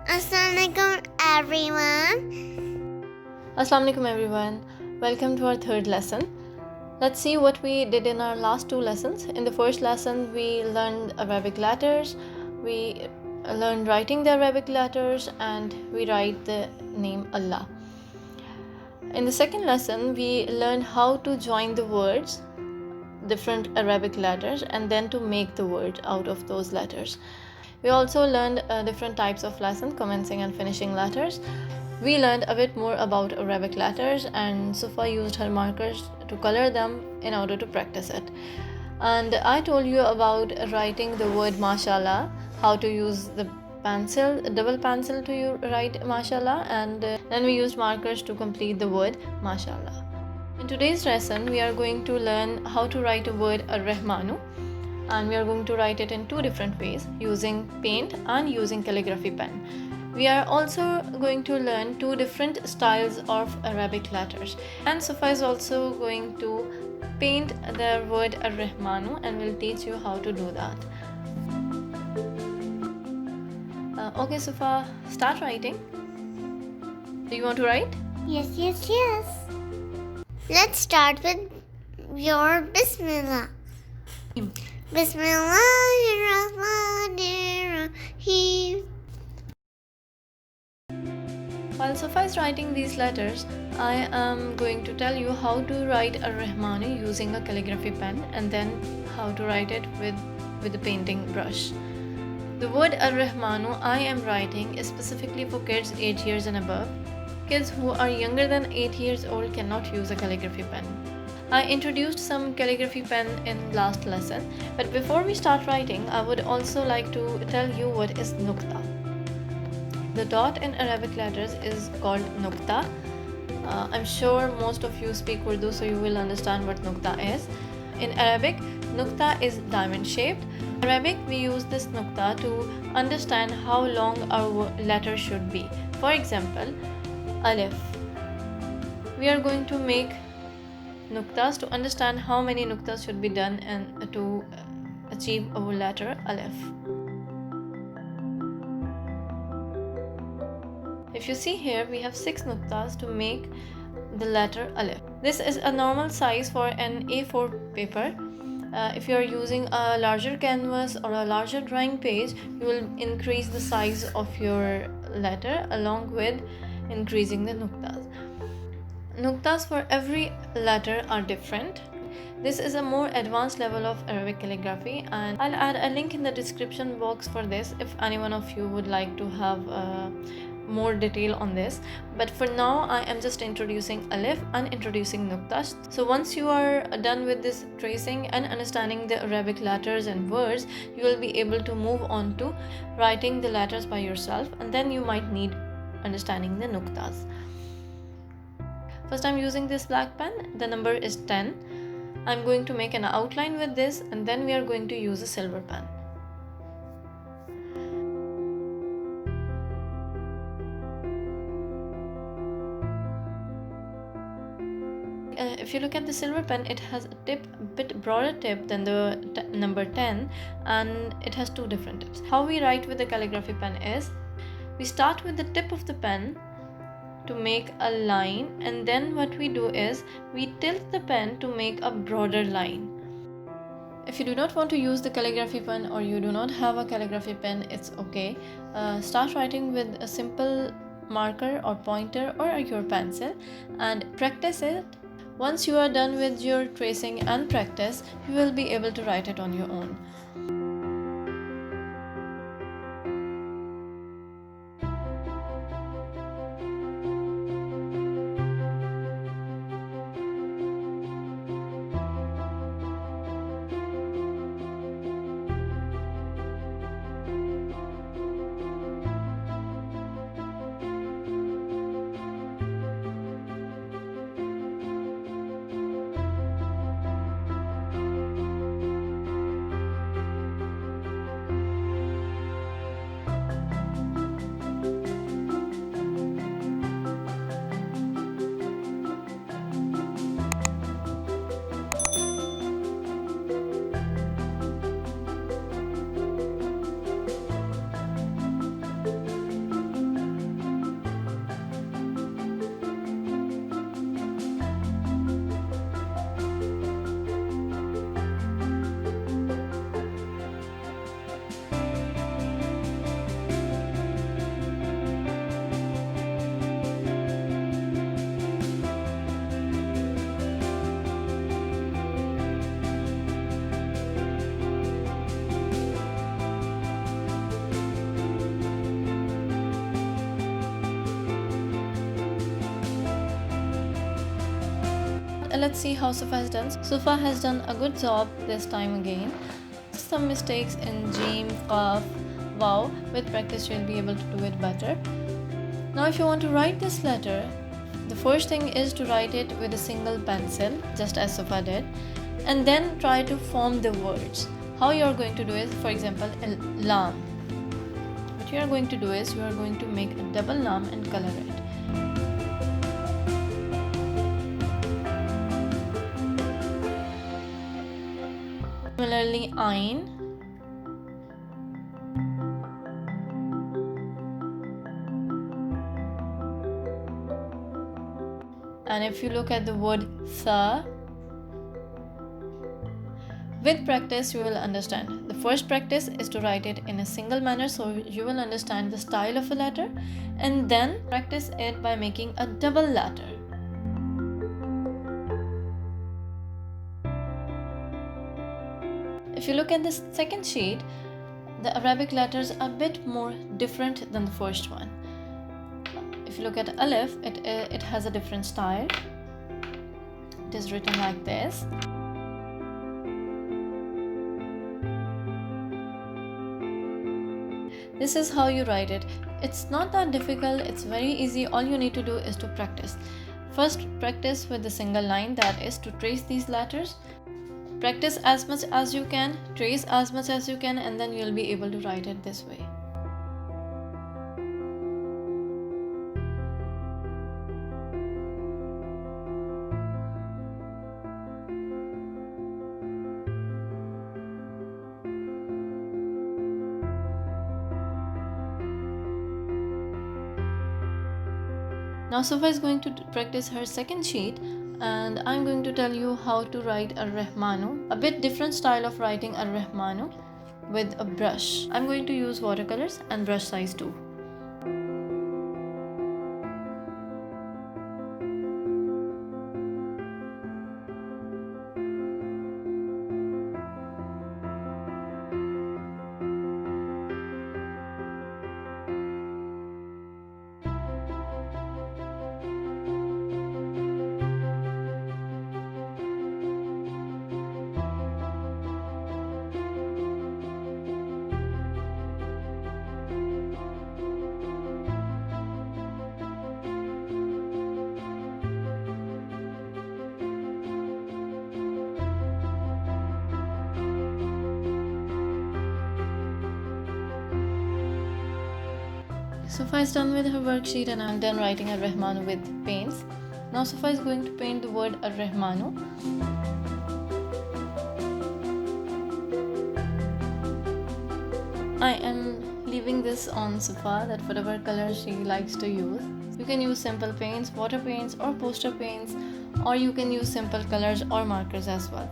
Assalamualaikum everyone. Assalamualaikum everyone. Welcome to our third lesson. Let's see what we did in our last two lessons. In the first lesson, we learned Arabic letters. We learned writing the Arabic letters and we write the name Allah. In the second lesson, we learned how to join the words, different Arabic letters, and then to make the word out of those letters. We also learned different types of lessons, commencing and finishing letters. We learned a bit more about Arabic letters, and Sufa used her markers to color them in order to practice it. And I told you about writing the word mashallah, how to use the pencil, double pencil to write mashallah, and then we used markers to complete the word mashallah. In today's lesson, we are going to learn how to write a word ar-Rahmanu, and we are going to write it in two different ways, using paint and using calligraphy pen. We are also going to learn two different styles of Arabic letters, and Sufa is also going to paint the word ar-Rahmanu and will teach you how to do that. Okay Sufa, start writing. Do you want to write? Yes. Let's start with your Bismillah. Bismillahirrahmanirrahim. While Sufa is writing these letters, I am going to tell you how to write ar-Rahmanu using a calligraphy pen and then how to write it with a painting brush. The word ar-Rahmanu I am writing is specifically for kids 8 years and above. Kids who are younger than 8 years old cannot use a calligraphy pen. I introduced some calligraphy pen in last lesson, but before we start writing, I would also like to tell you what is nuqta. The dot in Arabic letters is called nuqta. I'm sure most of you speak Urdu, so you will understand what nuqta is. In Arabic, nuqta is diamond shaped. In Arabic, we use this nuqta to understand how long our letter should be. For example, alif. We are going to make nuqtas to understand how many nuqtas should be done and to achieve our letter alif. If you see here, we have 6 nuqtas to make the letter alif. This is a normal size for an A4 paper. If you are using a larger canvas or a larger drawing page, you will increase the size of your letter along with increasing the nuqtas. Nuqtas for every letter are different. This is a more advanced level of Arabic calligraphy, and I'll add a link in the description box for this if any one of you would like to have more detail on this. But for now, I am just introducing alif and introducing nuqtas. So once you are done with this tracing and understanding the Arabic letters and words, you will be able to move on to writing the letters by yourself, and then you might need understanding the nuqtas. First, I'm using this black pen. The number is 10. I'm going to make an outline with this, and then we are going to use a silver pen. If you look at the silver pen, it has a bit broader tip than the number 10, and it has two different tips. How we write with the calligraphy pen is, we start with the tip of the pen to make a line, and then what we do is we tilt the pen to make a broader line. If you do not want to use the calligraphy pen or you do not have a calligraphy pen, it's okay. Start writing with a simple marker or pointer or your pencil and practice it. Once you are done with your tracing and practice, you will be able to write it on your own. let's see how Sufa has done. Sufa has done a good job this time again. Some mistakes in Jim, Qaf, Wow. With practice you'll be able to do it better. Now if you want to write this letter, the first thing is to write it with a single pencil, just as Sufa did, and then try to form the words. How you are going to do is, for example, lam. What you are going to do is you are going to make a double lam and color it. Similarly, Ain. And if you look at the word Sa, with practice you will understand. The first practice is to write it in a single manner, so you will understand the style of a letter, and then practice it by making a double letter. If you look at the second sheet, the Arabic letters are a bit more different than the first one. If you look at Alif, it has a different style. It is written like this. This is how you write it. It's not that difficult, it's very easy. All you need to do is to practice. First, practice with the single line, that is to trace these letters. Practice as much as you can, trace as much as you can, and then you'll be able to write it this way. Now Sufa is going to practice her second sheet, and I'm going to tell you how to write Ar-Rahmanu, a bit different style of writing Ar-Rahmanu with a brush. I'm going to use watercolors and brush size 2. Sufa is done with her worksheet, and I'm done writing Ar-Rahmanu with paints. Now Sufa is going to paint the word Ar-Rahmanu. I am leaving this on Sufa, that whatever color she likes to use. You can use simple paints, water paints or poster paints, or you can use simple colors or markers as well.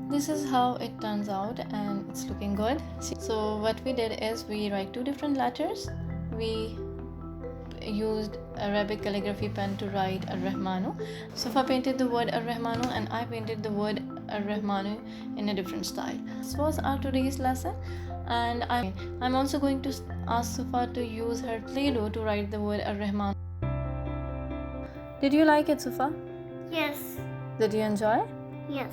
This is how it turns out, and it's looking good. So what we did is we write two different letters. We used Arabic calligraphy pen to write Ar-Rahmanu. Sufa painted the word Ar-Rahmanu and I painted the word Ar-Rahmanu in a different style. This was our today's lesson, and I'm also going to ask Sufa to use her Play-Doh to write the word Ar-Rahmanu. Did you like it, Sufa? Yes. Did you enjoy? Yes.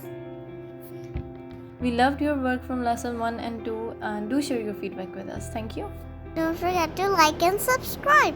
We loved your work from lesson 1 and 2, and do share your feedback with us. Thank you. Don't forget to like and subscribe.